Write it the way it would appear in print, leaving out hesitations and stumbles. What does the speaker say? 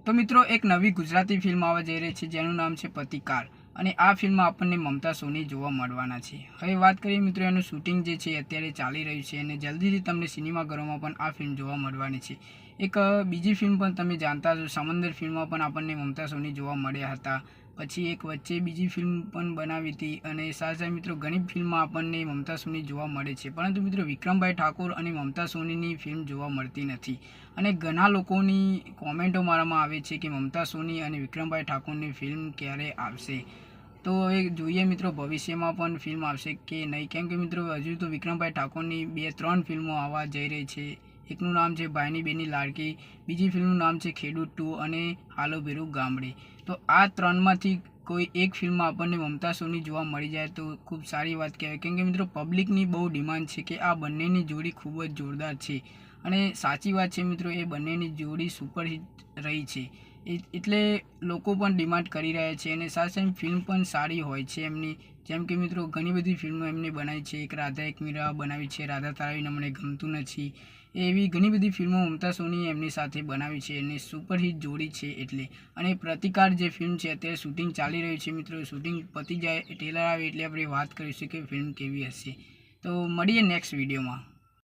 તો મિત્રો એક નવી ગુજરાતી ફિલ્મ આવવા જઈ રહી છે જેનું નામ છે પ્રતિકાર અને આ ફિલ્મમાં આપણને મમતા સોની જોવા મળવાના છે। હવે વાત કરીએ મિત્રો એનું શૂટિંગ જે છે અત્યારે ચાલી રહ્યું છે અને જલ્દીથી તમને સિનેમાઘરોમાં પણ આ ફિલ્મ જોવા મળવાની છે। એક બીજી ફિલ્મ પણ તમે જાણતા છો, સમંદર ફિલ્મમાં પણ આપણને મમતા સોની જોવા મળ્યા હતા। પછી એક વચ્ચે બીજી ફિલ્મ પણ બનાવી હતી અને સાથે મિત્રો ઘણી ફિલ્મમાં આપણને મમતા સોની જોવા મળે છે, પરંતુ મિત્રો વિક્રમભાઈ ઠાકોર અને મમતા સોનીની ફિલ્મ જોવા મળતી નથી। અને ઘણા લોકોની કોમેન્ટો મારવામાં આવે છે કે મમતા સોની અને વિક્રમભાઈ ઠાકોરની ફિલ્મ ક્યારે આવશે। તો હવે જોઈએ મિત્રો ભવિષ્યમાં પણ ફિલ્મ આવશે કે નહીં, કેમ કે મિત્રો હજુ તો વિક્રમભાઈ ઠાકોરની 2-3 ફિલ્મો આવવા જઈ રહી છે। એકનું નામ છે ભાઈની બેની લાડકી, બીજી ફિલ્મનું નામ છે ખેડૂત 2 અને હાલો ભેરું ગામડે। તો આ ત્રણમાંથી કોઈ એક ફિલ્મમાં આપણને મમતા સોની જોવા મળી જાય તો ખૂબ સારી વાત કહેવાય, કેમ કે મિત્રો પબ્લિકની બહુ ડિમાન્ડ છે કે આ બંનેની જોડી ખૂબ જ જોરદાર છે અને સાચી વાત છે મિત્રો, એ બંનેની જોડી સુપરહિટ રહી છે એટલે લોકો પણ ડિમાન્ડ કરી રહ્યા છે અને સાથે સાથે ફિલ્મ પણ સારી હોય છે એમની। જેમ કે મિત્રો ઘણી બધી ફિલ્મો એમને બનાવી છે, એક રાધા એક મીરા બનાવી છે, રાધા તારા વિના મને ગમતું નથી, એવી ઘણી બધી ફિલ્મો મમતા સોની એમની સાથે બનાવી છે અને સુપરહિટ જોડી છે એટલે। અને પ્રતિકાર જે ફિલ્મ છે અત્યારે શૂટિંગ ચાલી રહ્યું છે મિત્રો, શૂટિંગ પતી જાય, ટ્રેલર આવે એટલે આપણે વાત કરીશું કે ફિલ્મ કેવી હશે। તો મળીએ નેક્સ્ટ વિડીયોમાં।